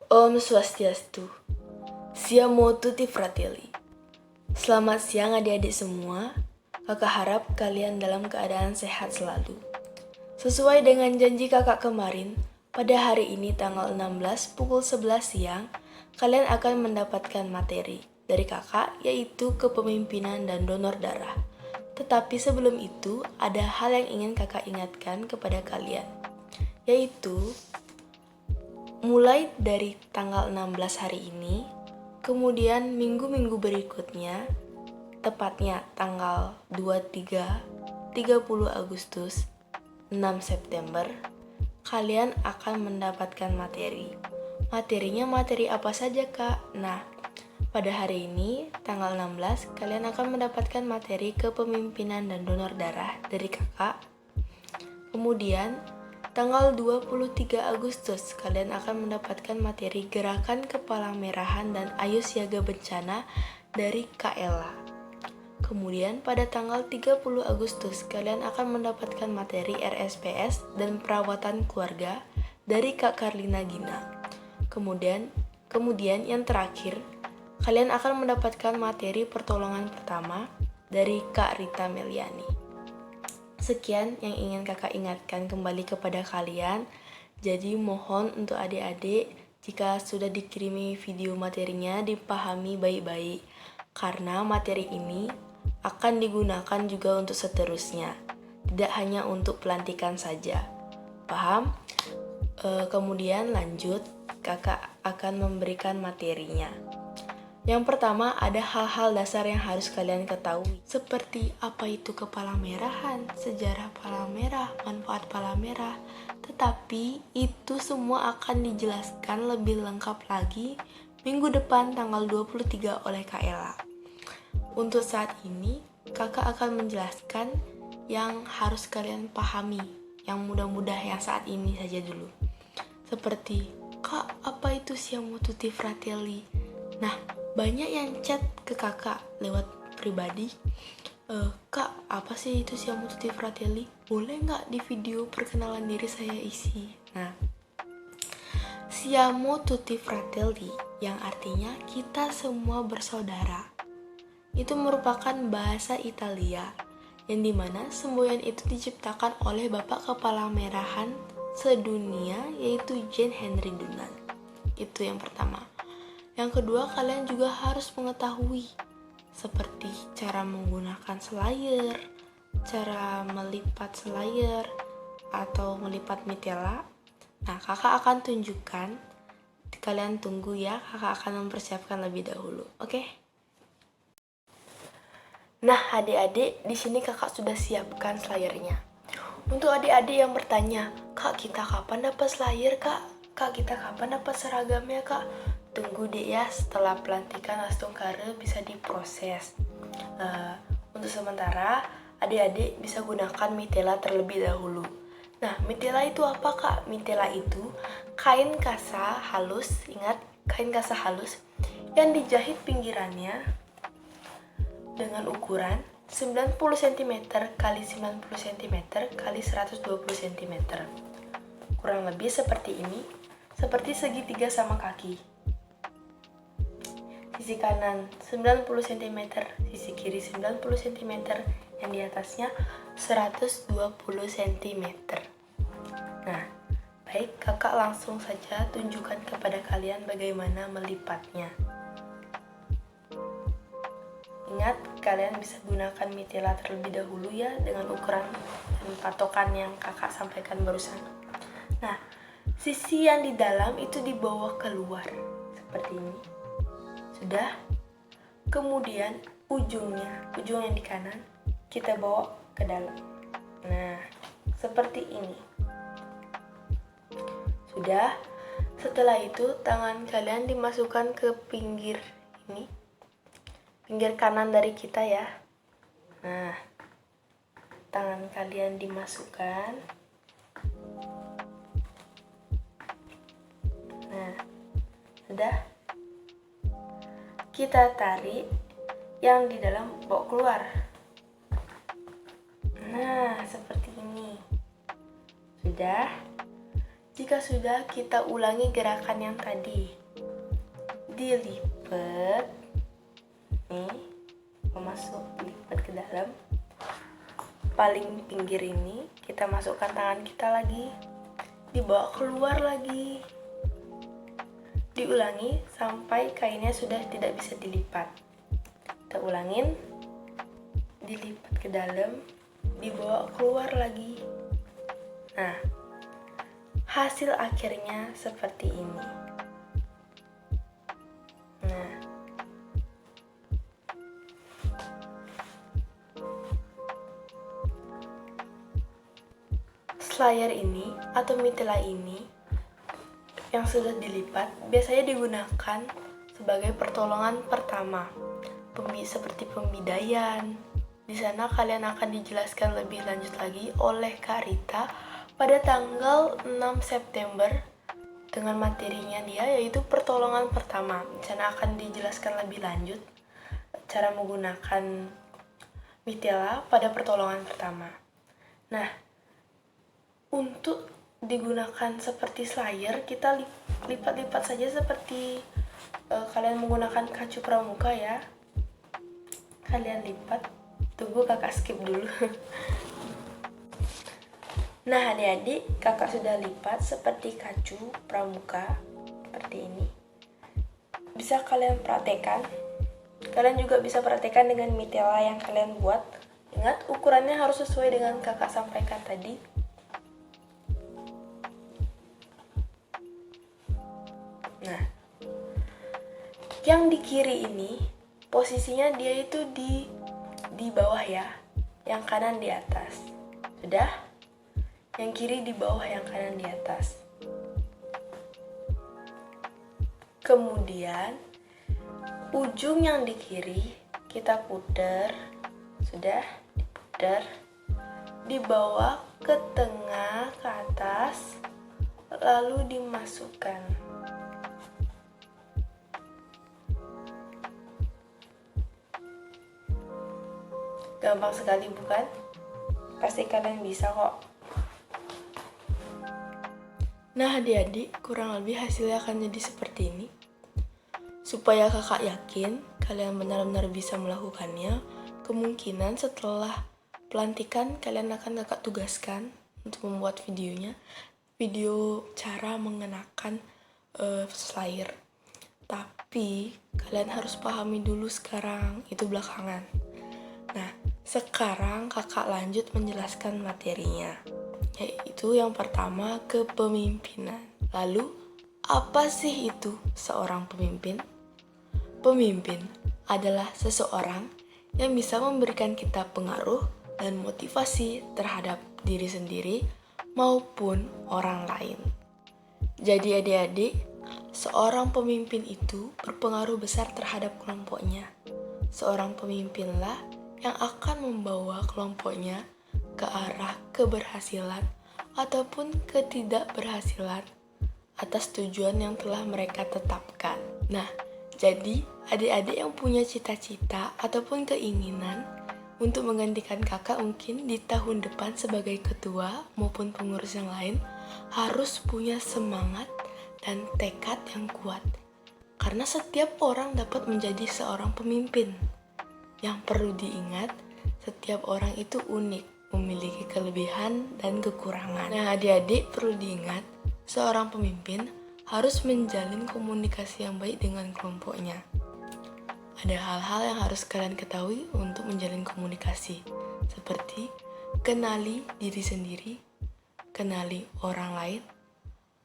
Om Swastiastu. Siamo tutti fratelli. Selamat siang adik-adik semua. Kakak harap kalian dalam keadaan sehat selalu. Sesuai dengan janji kakak kemarin, pada hari ini tanggal 16 pukul 11 siang, kalian akan mendapatkan materi dari kakak yaitu kepemimpinan dan donor darah. Tetapi sebelum itu, ada hal yang ingin kakak ingatkan kepada kalian, yaitu mulai dari tanggal 16 hari ini, kemudian minggu-minggu berikutnya, tepatnya tanggal 23, 30 Agustus, 6 September, kalian akan mendapatkan materi. Materinya materi apa saja, Kak? Nah, pada hari ini, tanggal 16, kalian akan mendapatkan materi kepemimpinan dan donor darah dari kakak. Kemudian, tanggal 23 Agustus, kalian akan mendapatkan materi Gerakan Kepala Merahan dan Ayo Siaga Bencana dari Kak Ella. Kemudian pada tanggal 30 Agustus, kalian akan mendapatkan materi RSPS dan Perawatan Keluarga dari Kak Karlina Gina. Kemudian yang terakhir, kalian akan mendapatkan materi pertolongan pertama dari Kak Rita Meliani. Sekian yang ingin kakak ingatkan kembali kepada kalian. Jadi mohon untuk adik-adik, jika sudah dikirimi video materinya, dipahami baik-baik. Karena materi ini akan digunakan juga untuk seterusnya, tidak hanya untuk pelantikan saja. Paham? Kemudian lanjut, kakak akan memberikan materinya. Yang pertama, ada hal-hal dasar yang harus kalian ketahui, seperti apa itu kepala merahan, sejarah pala merah, manfaat pala merah. Tetapi itu semua akan dijelaskan lebih lengkap lagi minggu depan tanggal 23 oleh Kak Ella. Untuk saat ini, kakak akan menjelaskan yang harus kalian pahami, yang mudah-mudah yang saat ini saja dulu. Seperti, Kak, apa itu Siamo Tutti Fratelli? Nah, banyak yang chat ke kakak lewat pribadi, Kak, apa sih itu Siamo Tutti Fratelli? Boleh nggak di video perkenalan diri saya isi? Nah, Siamo Tutti Fratelli, yang artinya kita semua bersaudara, itu merupakan bahasa Italia, yang dimana semboyan itu diciptakan oleh Bapak Kepala Merahan sedunia, yaitu Jean Henry Dunant. Itu yang pertama. Yang kedua, kalian juga harus mengetahui seperti cara menggunakan selayar, cara melipat selayar, atau melipat mitela. Nah, kakak akan tunjukkan. Kalian tunggu ya, kakak akan mempersiapkan lebih dahulu. Oke? Nah, adik-adik, di sini kakak sudah siapkan selayarnya. Untuk adik-adik yang bertanya, Kak, kita kapan dapat selayar, Kak? Kak, kita kapan dapat seragamnya, Kak? Tunggu deh ya, setelah pelantikan Astungkara bisa diproses. Untuk sementara, adik-adik bisa gunakan mitela terlebih dahulu. Nah, mitela itu apa, Kak? Mitela itu kain kasa halus, ingat, kain kasa halus yang dijahit pinggirannya dengan ukuran 90 cm x 90 cm x 120 cm. Kurang lebih seperti ini, seperti segitiga sama kaki. Sisi kanan 90 cm, sisi kiri 90 cm, yang di atasnya 120 cm. Nah, baik, kakak langsung saja tunjukkan kepada kalian bagaimana melipatnya. Ingat, kalian bisa gunakan mitela terlebih dahulu ya, dengan ukuran dan patokan yang kakak sampaikan barusan. Nah, sisi yang di dalam itu dibawa keluar, seperti ini. Sudah? Kemudian ujung yang di kanan kita bawa ke dalam. Nah, seperti ini. Sudah? Setelah itu tangan kalian dimasukkan ke pinggir ini. Pinggir kanan dari kita ya. Nah, tangan kalian dimasukkan. Nah, sudah? Kita tarik yang di dalam bawa keluar. Nah, seperti ini. Sudah? Jika sudah, kita ulangi gerakan yang tadi. Dilipat, nih, masuk dilipat ke dalam. Paling pinggir ini kita masukkan tangan kita lagi, dibawa keluar lagi. Diulangi sampai kainnya sudah tidak bisa dilipat. Kita ulangin, dilipat ke dalam, dibawa keluar lagi. Nah, hasil akhirnya seperti ini. Nah, slayer ini atau mitela ini yang sudah dilipat biasanya digunakan sebagai pertolongan pertama, seperti pembidaian. Di sana kalian akan dijelaskan lebih lanjut lagi oleh Kak Rita pada tanggal 6 September dengan materinya dia yaitu pertolongan pertama. Di sana akan dijelaskan lebih lanjut cara menggunakan mitela pada pertolongan pertama. Nah, untuk digunakan seperti slayer, kita lipat-lipat saja seperti kalian menggunakan kacu pramuka ya. Kalian lipat. Tunggu kakak skip dulu. Nah adik-adik, kakak sudah lipat seperti kacu pramuka seperti ini. Bisa kalian praktekkan. Kalian juga bisa praktekkan dengan mitela yang kalian buat. Ingat, ukurannya harus sesuai dengan kakak sampaikan tadi. Nah, yang di kiri ini posisinya dia itu di bawah ya, yang kanan di atas. Sudah? Yang kiri di bawah, yang kanan di atas. Kemudian ujung yang di kiri kita putar. Sudah? Diputar, dibawa ke tengah, ke atas, lalu dimasukkan. Gampang sekali bukan? Pasti kalian bisa kok. Nah adik-adik, kurang lebih hasilnya akan jadi seperti ini. Supaya kakak yakin kalian benar-benar bisa melakukannya, kemungkinan setelah pelantikan kalian akan kakak tugaskan untuk membuat videonya. Video cara mengenakan slayer. Tapi kalian harus pahami dulu sekarang, itu belakangan. Nah, sekarang kakak lanjut menjelaskan materinya, yaitu yang pertama kepemimpinan. Lalu, apa sih itu seorang pemimpin? Pemimpin adalah seseorang yang bisa memberikan kita pengaruh dan motivasi terhadap diri sendiri maupun orang lain. Jadi adik-adik, seorang pemimpin itu berpengaruh besar terhadap kelompoknya. Seorang pemimpinlah yang akan membawa kelompoknya ke arah keberhasilan ataupun ketidakberhasilan atas tujuan yang telah mereka tetapkan. Nah, jadi adik-adik yang punya cita-cita ataupun keinginan untuk menggantikan kakak mungkin di tahun depan sebagai ketua maupun pengurus yang lain harus punya semangat dan tekad yang kuat. Karena setiap orang dapat menjadi seorang pemimpin. Yang perlu diingat, setiap orang itu unik, memiliki kelebihan dan kekurangan. Nah, adik-adik perlu diingat, seorang pemimpin harus menjalin komunikasi yang baik dengan kelompoknya. Ada hal-hal yang harus kalian ketahui untuk menjalin komunikasi, seperti kenali diri sendiri, kenali orang lain,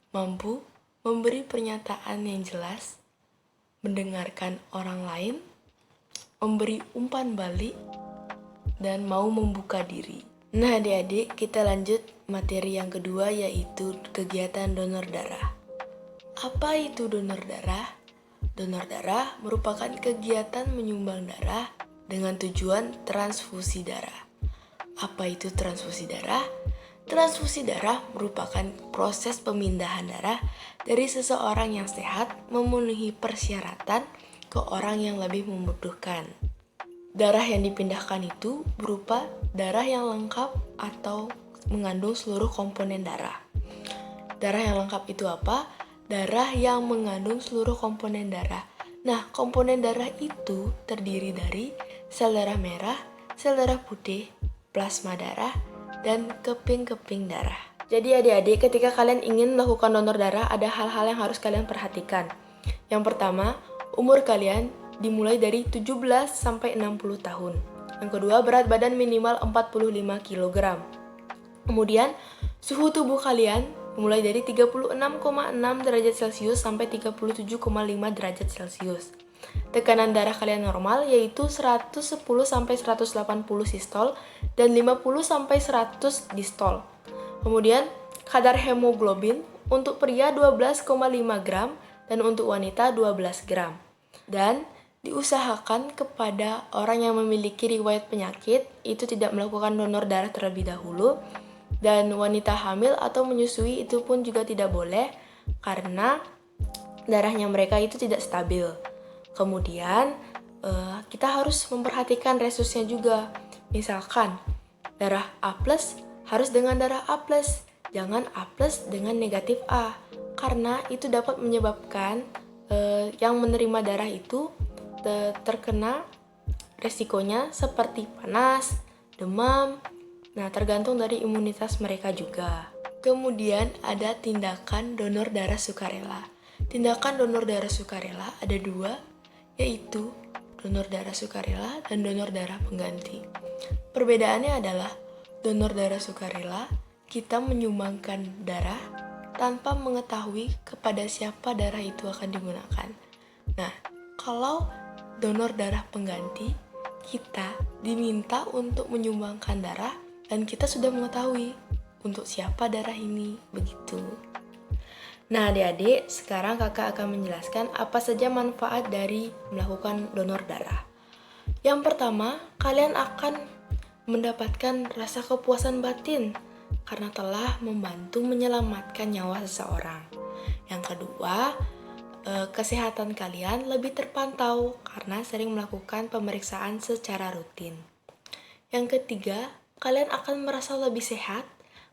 mampu memberi pernyataan yang jelas, mendengarkan orang lain, memberi umpan balik, dan mau membuka diri. Nah adik-adik, kita lanjut materi yang kedua yaitu kegiatan donor darah. Apa itu donor darah? Donor darah merupakan kegiatan menyumbang darah dengan tujuan transfusi darah. Apa itu transfusi darah? Transfusi darah merupakan proses pemindahan darah dari seseorang yang sehat memenuhi persyaratan ke orang yang lebih membutuhkan. Darah yang dipindahkan itu berupa darah yang lengkap atau mengandung seluruh komponen darah. Darah yang lengkap itu apa? Darah yang mengandung seluruh komponen darah. Nah, komponen darah itu terdiri dari sel darah merah, sel darah putih, plasma darah, dan keping-keping darah. Jadi adik-adik, ketika kalian ingin melakukan donor darah, ada hal-hal yang harus kalian perhatikan. Yang pertama, umur kalian dimulai dari 17 sampai 60 tahun. Yang kedua, berat badan minimal 45 kg. Kemudian, suhu tubuh kalian mulai dari 36,6 derajat Celcius sampai 37,5 derajat Celcius. Tekanan darah kalian normal yaitu 110 sampai 180 sistol dan 50 sampai 100 distol. Kemudian, kadar hemoglobin untuk pria 12,5 gram dan untuk wanita 12 gram. Dan diusahakan kepada orang yang memiliki riwayat penyakit itu tidak melakukan donor darah terlebih dahulu, dan wanita hamil atau menyusui itu pun juga tidak boleh karena darahnya mereka itu tidak stabil. Kemudian kita harus memperhatikan resusnya juga. Misalkan darah A+ harus dengan darah A+, jangan A+ dengan negatif A, karena itu dapat menyebabkan yang menerima darah itu terkena resikonya seperti panas, demam. Nah, tergantung dari imunitas mereka juga. Kemudian ada tindakan donor darah sukarela. Tindakan donor darah sukarela ada dua, yaitu donor darah sukarela dan donor darah pengganti. Perbedaannya adalah donor darah sukarela, kita menyumbangkan darah tanpa mengetahui kepada siapa darah itu akan digunakan. Nah, kalau donor darah pengganti, kita diminta untuk menyumbangkan darah dan kita sudah mengetahui untuk siapa darah ini, begitu. Nah, adik-adik, sekarang kakak akan menjelaskan apa saja manfaat dari melakukan donor darah. Yang pertama, kalian akan mendapatkan rasa kepuasan batin karena telah membantu menyelamatkan nyawa seseorang. Yang kedua, kesehatan kalian lebih terpantau karena sering melakukan pemeriksaan secara rutin. Yang ketiga, kalian akan merasa lebih sehat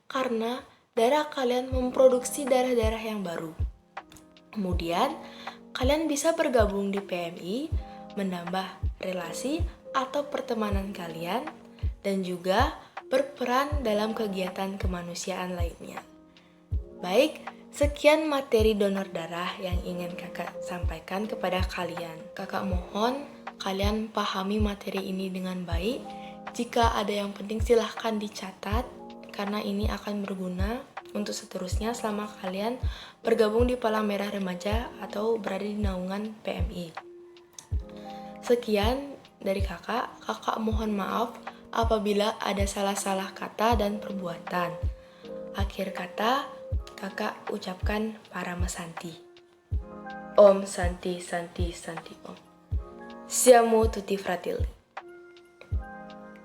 karena darah kalian memproduksi darah-darah yang baru. Kemudian, kalian bisa bergabung di PMI, menambah relasi atau pertemanan kalian, dan juga berperan dalam kegiatan kemanusiaan lainnya. Baik, sekian materi donor darah yang ingin kakak sampaikan kepada kalian. Kakak mohon kalian pahami materi ini dengan baik. Jika ada yang penting silahkan dicatat, karena ini akan berguna untuk seterusnya selama kalian bergabung di Palang Merah Remaja atau berada di naungan PMI. Sekian dari kakak mohon maaf apabila ada salah-salah kata dan perbuatan. Akhir kata, kakak ucapkan Parama Santi. Om Santi Santi Santi Om. Siamo tutti fratelli.